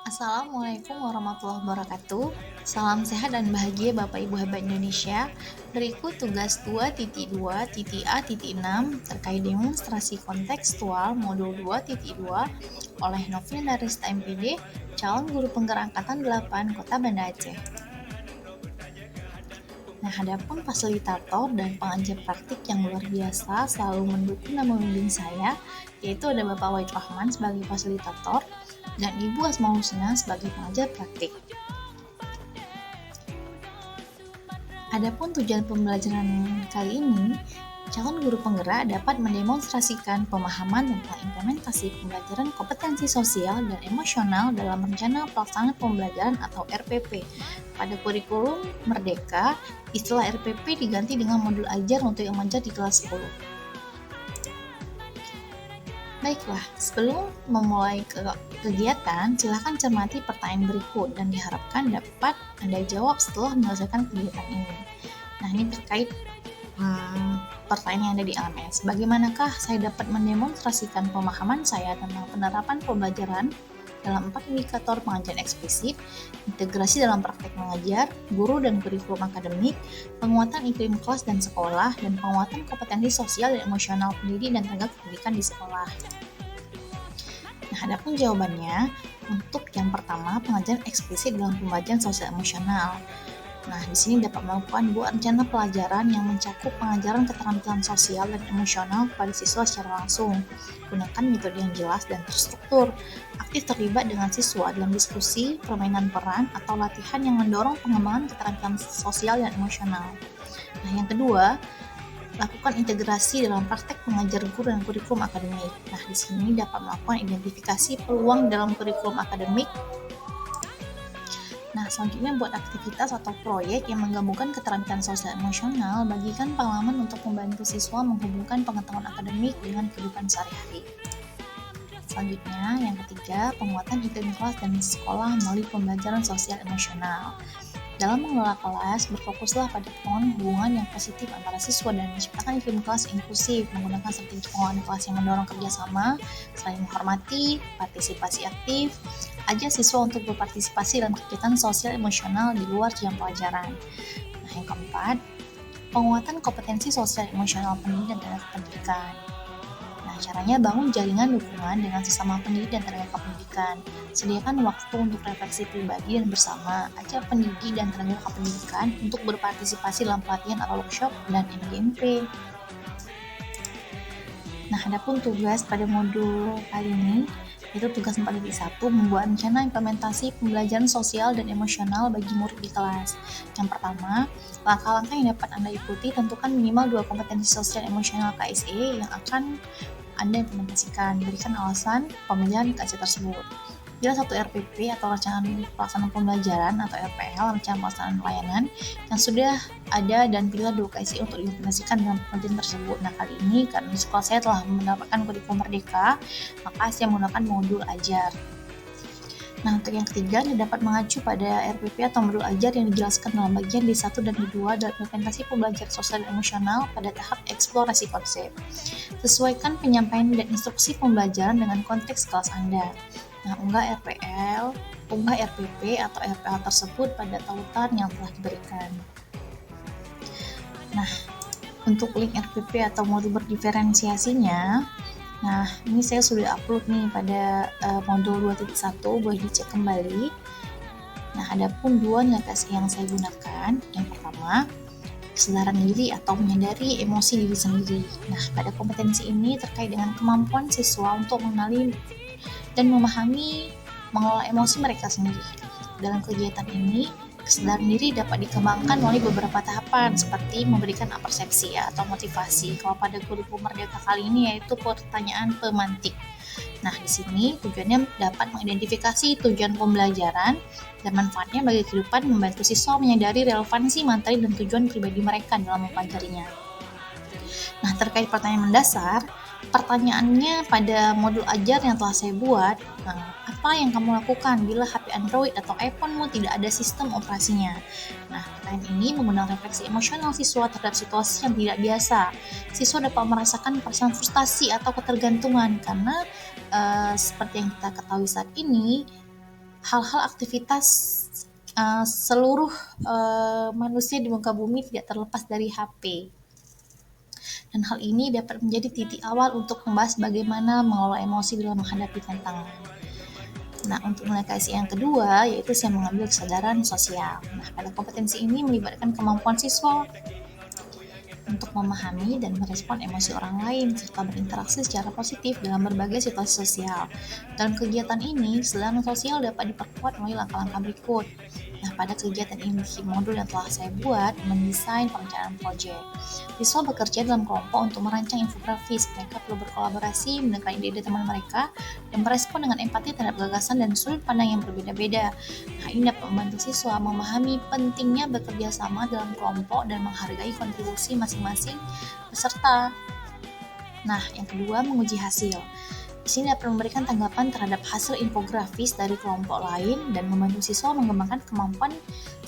Assalamualaikum warahmatullahi wabarakatuh. Salam sehat dan bahagia Bapak Ibu hebat Indonesia. Berikut tugas 2.2.A.6 terkait demonstrasi kontekstual modul 2.2 oleh Novin Darista MPD, calon guru penggerak angkatan 8 Kota Banda Aceh. Nah, adapun fasilitator dan pengajar praktik yang luar biasa selalu mendukung dan membimbing saya, yaitu ada Bapak Wahid Rahman sebagai fasilitator dan Ibu Asmaul Husna sebagai pengajar praktik. Adapun tujuan pembelajaran kali ini, calon guru penggerak dapat mendemonstrasikan pemahaman tentang implementasi pembelajaran kompetensi sosial dan emosional dalam rencana pelaksanaan pembelajaran atau RPP. Pada kurikulum Merdeka, istilah RPP diganti dengan modul ajar untuk yang mengajar di kelas 10. Baiklah, sebelum memulai kegiatan, silakan cermati pertanyaan berikut dan diharapkan dapat Anda jawab setelah menyelesaikan kegiatan ini. Nah, ini terkait pertanyaan yang ada di LMS. Bagaimanakah saya dapat mendemonstrasikan pemahaman saya tentang penerapan pembelajaran dalam 4 indikator pengajaran eksplisit, integrasi dalam praktek mengajar, guru dan kurikulum akademik, penguatan iklim kelas dan sekolah, dan penguatan kompetensi sosial dan emosional pendidik dan tenaga pendidikan di sekolah. Nah, adapun jawabannya, untuk yang pertama, pengajaran eksplisit dalam pembelajaran sosial emosional. Nah, di sini dapat melakukan 2 rencana pelajaran yang mencakup pengajaran keterampilan sosial dan emosional kepada siswa secara langsung. Gunakan metode yang jelas dan terstruktur. Aktif terlibat dengan siswa dalam diskusi, permainan peran, atau latihan yang mendorong pengembangan keterampilan sosial dan emosional. Nah, yang kedua, lakukan integrasi dalam praktek mengajar guru dan kurikulum akademik. Nah, di sini dapat melakukan identifikasi peluang dalam kurikulum akademik. Nah, selanjutnya buat aktivitas atau proyek yang menggabungkan keterampilan sosial emosional, bagikan pengalaman untuk membantu siswa menghubungkan pengetahuan akademik dengan kehidupan sehari-hari. Selanjutnya, yang ketiga, penguatan iklim kelas dan sekolah melalui pembelajaran sosial emosional. Dalam mengelola kelas, berfokuslah pada pengembangan hubungan yang positif antara siswa dan menciptakan iklim kelas inklusif menggunakan strategi pengelolaan kelas yang mendorong kerjasama, saling menghormati, partisipasi aktif, ajak siswa untuk berpartisipasi dalam kegiatan sosial emosional di luar jam pelajaran. Nah, yang keempat, penguatan kompetensi sosial emosional pendidik dan tenaga pendidikan. Nah, caranya bangun jaringan dukungan dengan sesama pendidik dan tenaga pendidikan. Sediakan waktu untuk refleksi pribadi dan bersama. Ajak pendidik dan tenaga pendidikan untuk berpartisipasi dalam pelatihan atau workshop dan MGMP. Nah, adapun tugas pada modul kali ini, yaitu tugas 4.1, membuat rencana implementasi pembelajaran sosial dan emosional bagi murid di kelas. Yang pertama, langkah-langkah yang dapat Anda ikuti, tentukan minimal 2 kompetensi sosial emosional KSE yang akan Anda implementasikan. Berikan alasan pemilihan KSE tersebut. Bila satu RPP atau rencana pelaksanaan pembelajaran atau RPL, rencana pelaksanaan pelayanan yang sudah ada, dan pilih 2 KSE untuk diimplementasikan dalam pembelajaran tersebut. Nah, kali ini karena sekolah saya telah mendapatkan kurikulum Merdeka, maka saya menggunakan modul ajar. Nah, untuk yang ketiga, Anda dapat mengacu pada RPP atau modul ajar yang dijelaskan dalam bagian D1 dan D2 dalam implementasi pembelajaran sosial dan emosional pada tahap eksplorasi konsep. Sesuaikan penyampaian dan instruksi pembelajaran dengan konteks kelas Anda. Nah, unggah RPP atau RPL tersebut pada tautan yang telah diberikan. Nah, untuk link RPP atau modul berdiferensiasinya, nah, ini saya sudah upload nih pada modul 2.1, boleh dicek kembali. Nah, adapun 2 nilai KSE yang saya gunakan, yang pertama, kesadaran diri atau menyadari emosi diri sendiri. Nah, pada kompetensi ini terkait dengan kemampuan siswa untuk mengenali dan memahami mengelola emosi mereka sendiri. Dalam kegiatan ini, kesadaran diri dapat dikembangkan melalui beberapa tahapan seperti memberikan persepsi atau motivasi. Kalau pada kurikulum Merdeka kali ini yaitu pertanyaan pemantik. Nah, di sini tujuannya dapat mengidentifikasi tujuan pembelajaran dan manfaatnya bagi kehidupan, membantu siswa menyadari relevansi materi dan tujuan pribadi mereka dalam mempelajarinya. Nah, terkait pertanyaan mendasar, pertanyaannya pada modul ajar yang telah saya buat, apa yang kamu lakukan bila HP Android atau iPhone-mu tidak ada sistem operasinya? Nah, pertanyaan ini menggunakan refleksi emosional siswa terhadap situasi yang tidak biasa. Siswa dapat merasakan perasaan frustasi atau ketergantungan karena seperti yang kita ketahui saat ini, hal-hal aktivitas seluruh manusia di muka bumi tidak terlepas dari HP. Dan hal ini dapat menjadi titik awal untuk membahas bagaimana mengelola emosi dalam menghadapi tantangan. Nah, untuk nilai KSI yang kedua, yaitu saya mengambil kesadaran sosial. Nah, pada kompetensi ini melibatkan kemampuan siswa untuk memahami dan merespon emosi orang lain, serta berinteraksi secara positif dalam berbagai situasi sosial. Dalam kegiatan ini, kesadaran sosial dapat diperkuat melalui langkah-langkah berikut. Nah, pada kegiatan ini, modul yang telah saya buat mendesain perencanaan proyek. Siswa bekerja dalam kelompok untuk merancang infografis. Mereka perlu berkolaborasi, mendengar ide-ide teman mereka, dan merespon dengan empati terhadap gagasan dan sudut pandang yang berbeda-beda. Nah, ini dapat membantu siswa memahami pentingnya bekerja sama dalam kelompok dan menghargai kontribusi masing-masing peserta. Nah, yang kedua, menguji hasil. Di sini dapat memberikan tanggapan terhadap hasil infografis dari kelompok lain dan membantu siswa mengembangkan kemampuan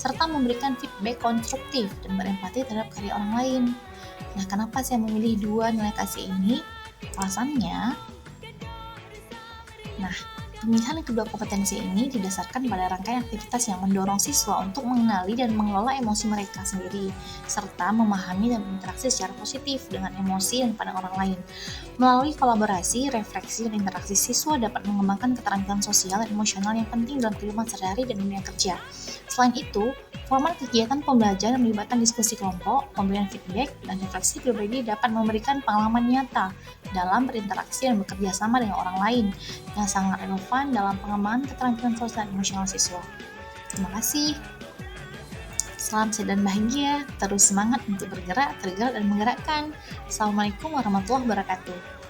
serta memberikan feedback konstruktif dan berempati terhadap karya orang lain. Nah, kenapa saya memilih dua nilai KSI ini? Alasannya, pemilihan kedua kompetensi ini didasarkan pada rangkaian aktivitas yang mendorong siswa untuk mengenali dan mengelola emosi mereka sendiri, serta memahami dan berinteraksi secara positif dengan emosi dan pandang orang lain. Melalui kolaborasi, refleksi, dan interaksi, siswa dapat mengembangkan keterampilan sosial dan emosional yang penting dalam kehidupan sehari-hari dan dunia kerja. Selain itu, format kegiatan pembelajaran melibatkan diskusi kelompok, pemberian feedback, dan refleksi pribadi dapat memberikan pengalaman nyata dalam berinteraksi dan bekerja sama dengan orang lain yang sangat relevan dalam pengembangan keterampilan sosial dan emosional siswa. Terima kasih. Salam sehat dan bahagia, terus semangat untuk bergerak, tergerak, dan menggerakkan. Assalamualaikum warahmatullahi wabarakatuh.